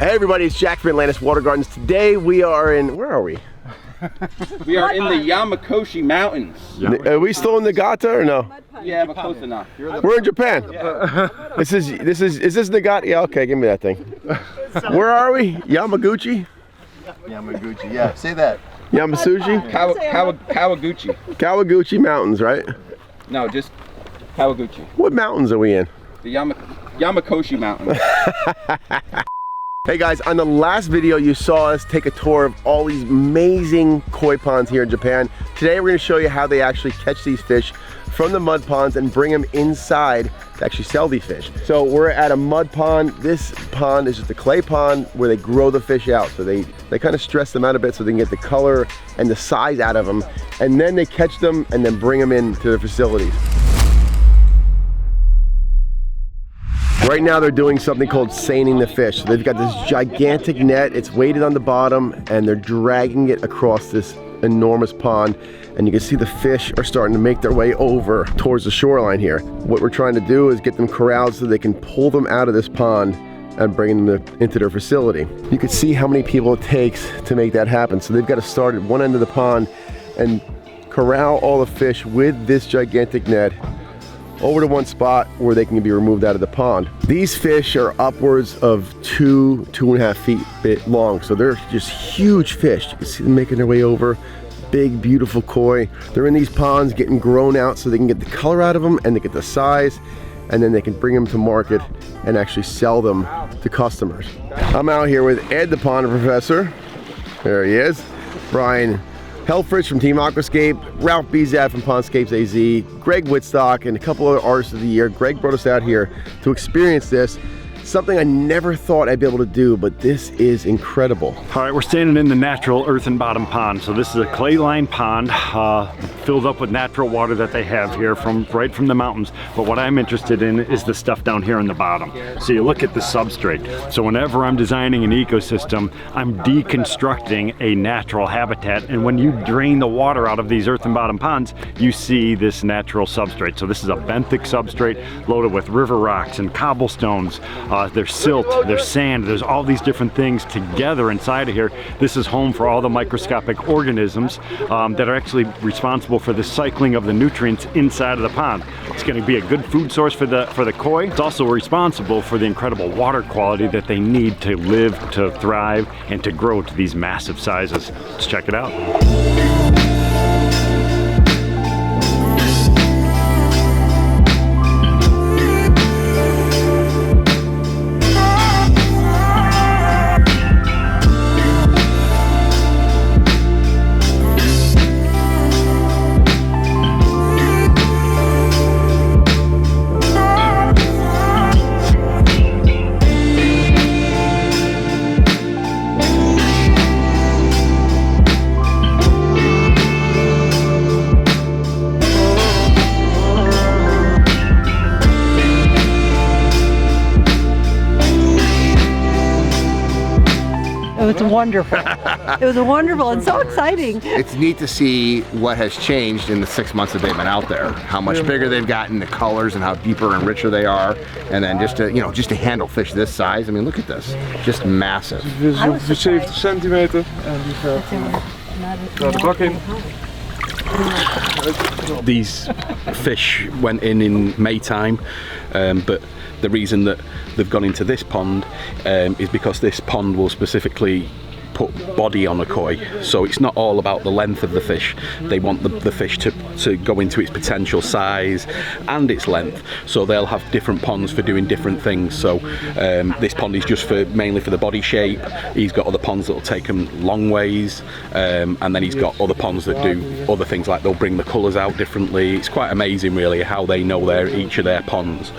Hey everybody, it's Jack from Atlantis Water Gardens. Today we are in, where are we? We are in the Yamakoshi Mountains. Are we still in NAGATA or no? Yeah, but close enough. We're in Japan. Yeah. Is this NAGATA? Yeah, okay, give me that thing. Where are we? Yamaguchi? Yamaguchi, yeah, say that. Yamasuji? Kawaguchi. Kawaguchi Mountains, right? No, just Kawaguchi. What mountains are we in? The Yamakoshi Mountains. Hey guys, on the last video you saw us take a tour of all these amazing koi ponds here in Japan. Today we're going to show you how they actually catch these fish from the mud ponds and bring them inside to actually sell these fish. So we're at a mud pond. This pond is just a clay pond where they grow the fish out. So they kind of stress them out a bit so they can get the color and the size out of them. And then they catch them and then bring them into their facilities. Right now they're doing something called seining the fish. So they've got this gigantic net, it's weighted on the bottom, and they're dragging it across this enormous pond. And you can see the fish are starting to make their way over towards the shoreline here. What we're trying to do is get them corralled so they can pull them out of this pond and bring them into their facility. You can see how many people it takes to make that happen. So they've got to start at one end of the pond and corral all the fish with this gigantic net over to one spot where they can be removed out of the pond. These fish are upwards of 2.5 feet long, so they're just huge fish. You can see them making their way over. Big, beautiful koi. They're in these ponds getting grown out so they can get the color out of them and they get the size, and then they can bring them to market and actually sell them to customers. I'm out here with Ed, the pond professor. There he is. Brian Helfrich from Team Aquascape, Ralph Bezat from Pondscapes AZ, Greg Whitstock, and a couple other artists of the year. Greg brought us out here to experience this. Something I never thought I'd be able to do, but this is incredible. All right, we're standing in the natural earthen bottom pond. So this is a clay lined pond filled up with natural water that they have here right from the mountains. But what I'm interested in is the stuff down here in the bottom. So you look at the substrate. So whenever I'm designing an ecosystem, I'm deconstructing a natural habitat. And when you drain the water out of these earthen bottom ponds, you see this natural substrate. So this is a benthic substrate loaded with river rocks and cobblestones. There's silt, there's sand, there's all these different things together inside of here. This is home for all the microscopic organisms that are actually responsible for the cycling of the nutrients inside of the pond. It's going to be a good food source for the koi. It's also responsible for the incredible water quality that they need to live, to thrive, and to grow to these massive sizes. Let's check it out. It was wonderful. It was wonderful and so exciting. It's neat to see what has changed in the 6 months that they've been out there. How much bigger they've gotten, the colors, and how deeper and richer they are. And then just to handle fish this size. I mean, look at this, just massive. Zo'n 70 centimeter en die gaat de bak in. These fish went in May time, but the reason that they've gone into this pond is because this pond will specifically put body on a koi. So it's not all about the length of the fish. They want the fish to go into its potential size and its length. So they'll have different ponds for doing different things. So this pond is just mainly for the body shape. He's got other ponds that will take him long ways, and then he's got other ponds that do other things, like they'll bring the colours out differently. It's quite amazing really how they know each of their ponds.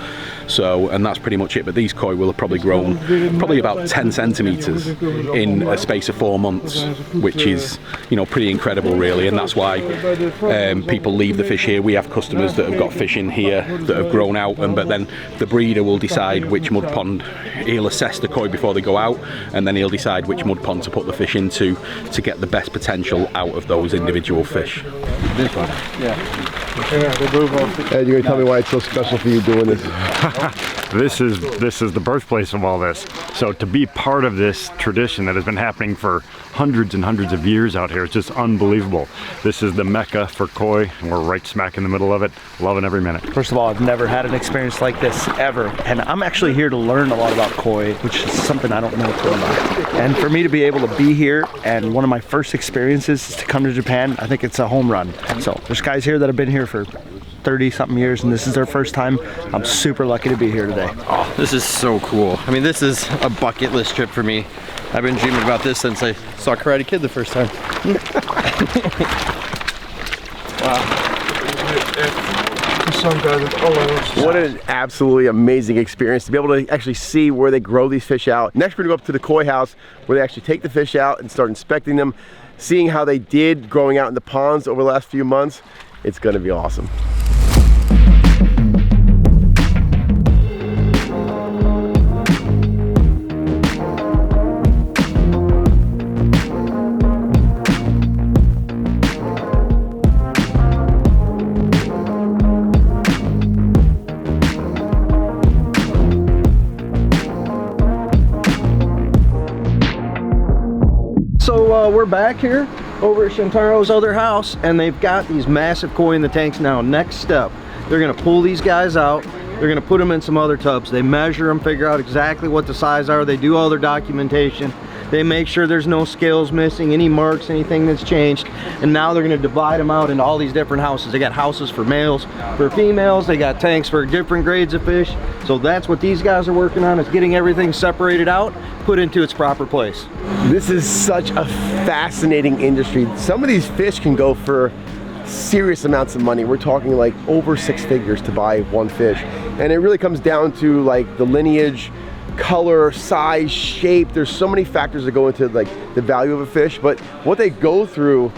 So, and that's pretty much it. But these koi will have probably grown about 10 centimeters in a space of 4 months, which is, pretty incredible really. And that's why people leave the fish here. We have customers that have got fish in here that have grown out, but then the breeder will decide which mud pond. He'll assess the koi before they go out, and then he'll decide which mud pond to put the fish into to get the best potential out of those individual fish. This one? Yeah. Ed, you're gonna tell me why it's so special for you doing this? this is the birthplace of all this. So to be part of this tradition that has been happening for hundreds and hundreds of years out here is just unbelievable. This is the Mecca for koi, and we're right smack in the middle of it, loving every minute. First of all, I've never had an experience like this ever, and I'm actually here to learn a lot about koi, which is something I don't know too about. And for me to be able to be here, and one of my first experiences is to come to Japan, I think it's a home run. So there's guys here that have been here for 30 something years, and this is their first time. I'm super lucky to be here today. Oh, this is so cool. I mean, this is a bucket list trip for me. I've been dreaming about this since I saw Karate Kid the first time. What an absolutely amazing experience to be able to actually see where they grow these fish out. Next we're gonna go up to the koi house where they actually take the fish out and start inspecting them, seeing how they did growing out in the ponds over the last few months. It's gonna be awesome. So we're back here over at Shantaro's other house, and they've got these massive koi in the tanks now. Next step, they're gonna pull these guys out. They're gonna put them in some other tubs. They measure them, figure out exactly what the size are. They do all their documentation. They make sure there's no scales missing, any marks, anything that's changed. And now they're gonna divide them out into all these different houses. They got houses for males, for females. They got tanks for different grades of fish. So that's what these guys are working on, is getting everything separated out, put into its proper place. This is such a fascinating industry. Some of these fish can go for serious amounts of money. We're talking like over 6 figures to buy one fish. And it really comes down to like the lineage, color, size, shape. There's so many factors that go into like the value of a fish, but what they go through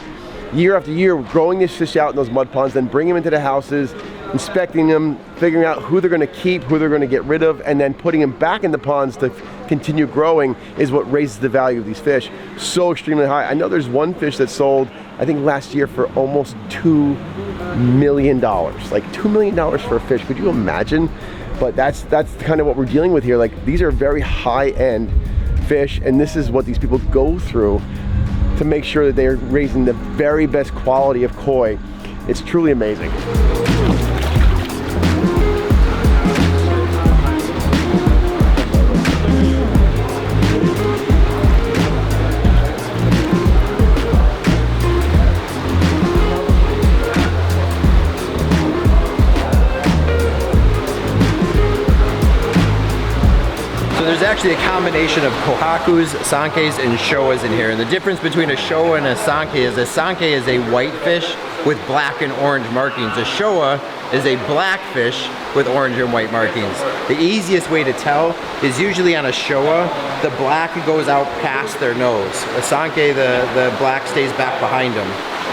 year after year, growing these fish out in those mud ponds, then bring them into the houses, inspecting them, figuring out who they're gonna keep, who they're gonna get rid of, and then putting them back in the ponds to continue growing is what raises the value of these fish so extremely high. I know there's one fish that sold, I think last year, for almost $2 million. Like $2 million for a fish, could you imagine? But that's kind of what we're dealing with here. Like, these are very high-end fish, and this is what these people go through to make sure that they're raising the very best quality of koi. It's truly amazing. So there's actually a combination of kohakus, sankes, and showas in here. And the difference between a showa and a sanke is a white fish with black and orange markings. A showa is a black fish with orange and white markings. The easiest way to tell is usually on a showa, the black goes out past their nose. A sanke, the black stays back behind them.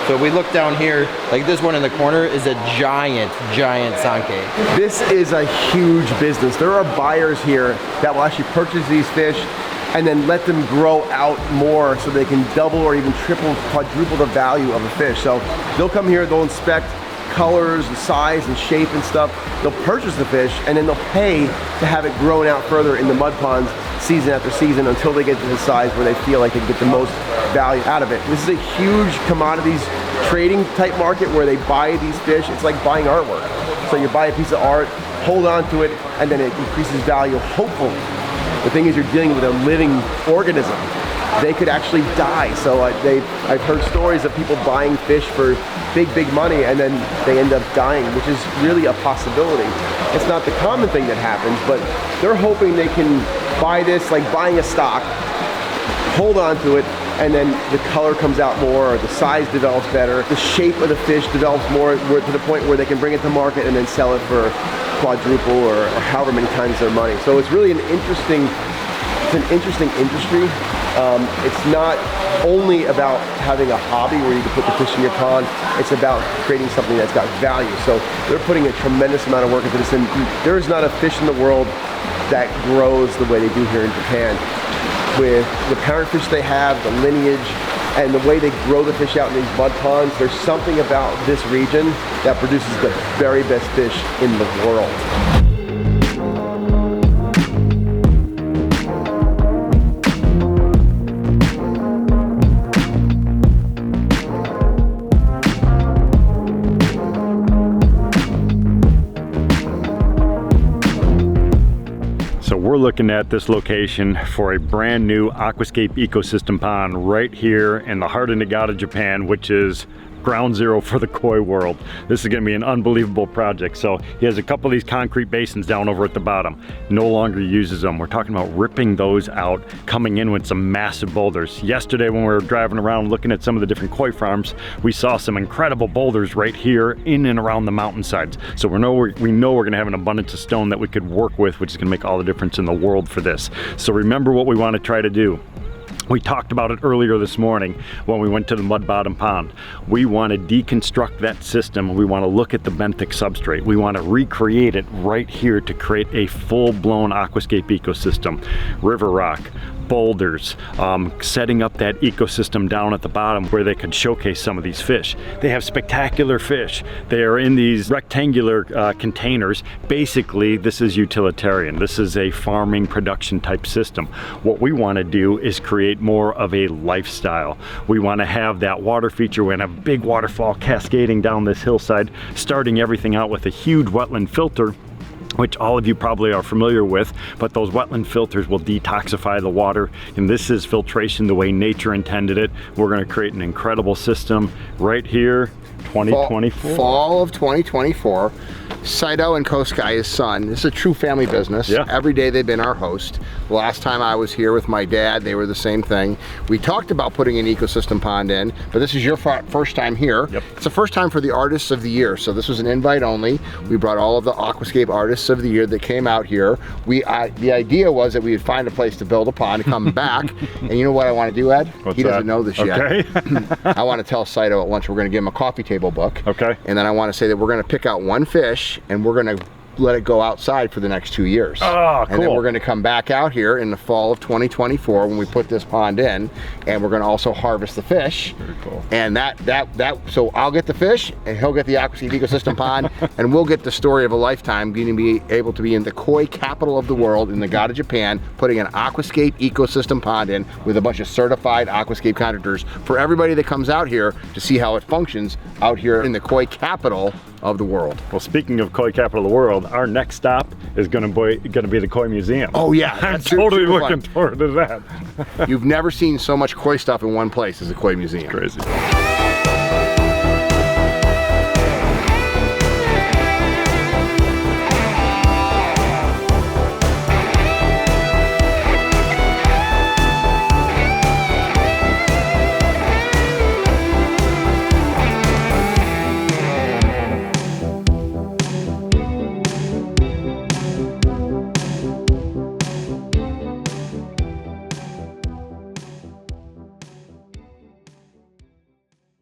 So we look down here, like this one in the corner is a giant, giant sanke. This is a huge business. There are buyers here that will actually purchase these fish and then let them grow out more so they can double or even triple, quadruple the value of a fish. So they'll come here, they'll inspect colors and size and shape and stuff. They'll purchase the fish and then they'll pay to have it grown out further in the mud ponds season after season until they get to the size where they feel like they can get the most value out of it. This is a huge commodities trading type market where they buy these fish. It's like buying artwork. So you buy a piece of art, hold on to it, and then it increases value, hopefully. The thing is, you're dealing with a living organism. They could actually die. So I've heard stories of people buying fish for big money and then they end up dying, which is really a possibility. It's not the common thing that happens, but they're hoping they can buy this, like buying a stock, hold on to it, and then the color comes out more, or the size develops better, the shape of the fish develops more to the point where they can bring it to market and then sell it for quadruple or however many times their money. So it's really an interesting industry. It's not only about having a hobby where you can put the fish in your pond, it's about creating something that's got value. So they're putting a tremendous amount of work into this, and there is not a fish in the world that grows the way they do here in Japan. With the parent fish they have, the lineage, and the way they grow the fish out in these mud ponds, there's something about this region that produces the very best fish in the world. looking at this location for a brand new aquascape ecosystem pond right here in the heart of Nagata, Japan, which is ground zero for the koi world. This is going to be an unbelievable project. So he has a couple of these concrete basins down over at the bottom. No longer uses them. We're talking about ripping those out, coming in with some massive boulders. Yesterday when we were driving around looking at some of the different koi farms, we saw some incredible boulders right here in and around the mountainsides. So we know we're going to have an abundance of stone that we could work with, which is going to make all the difference in the world for this. So remember what we want to try to do. We talked about it earlier this morning when we went to the mud bottom pond. We want to deconstruct that system. We want to look at the benthic substrate. We want to recreate it right here to create a full-blown aquascape ecosystem. River rock, boulders, setting up that ecosystem down at the bottom where they could showcase some of these fish. They have spectacular fish. They are in these rectangular containers. Basically, this is utilitarian. This is a farming production type system. What we want to do is create more of a lifestyle. We want to have that water feature. We want to have a big waterfall cascading down this hillside, starting everything out with a huge wetland filter, which all of you probably are familiar with, but those wetland filters will detoxify the water, and this is filtration the way nature intended it. We're going to create an incredible system right here, 2024. Fall of 2024. Saito and Koskai, his son, this is a true family business. Yeah. Every day they've been our host. The last time I was here with my dad, they were the same thing. We talked about putting an ecosystem pond in, but this is your first time here. Yep. It's the first time for the Artists of the Year, so this was an invite only. We brought all of the aquascape artists of the year that came out here. The idea was that we would find a place to build a pond, come back, and you know what I want to do, Ed? He doesn't know this yet. Okay. I want to tell Saito at lunch we're going to give him a coffee table book. Okay. And then I want to say that we're going to pick out one fish and we're going to let it go outside for the next 2 years. Oh, cool. And then we're going to come back out here in the fall of 2024 when we put this pond in, and we're going to also harvest the fish. Very cool. And so I'll get the fish and he'll get the aquascape ecosystem pond, and we'll get the story of a lifetime, going to be able to be in the koi capital of the world in Nagata, Japan, putting an aquascape ecosystem pond in with a bunch of certified aquascape contractors for everybody that comes out here to see how it functions out here in the koi capital of the world. Well, speaking of koi capital of the world, our next stop is going to be the Koi Museum. Oh yeah, I'm that's totally super looking fun. forward to that. You've never seen so much koi stuff in one place as the Koi Museum. Crazy.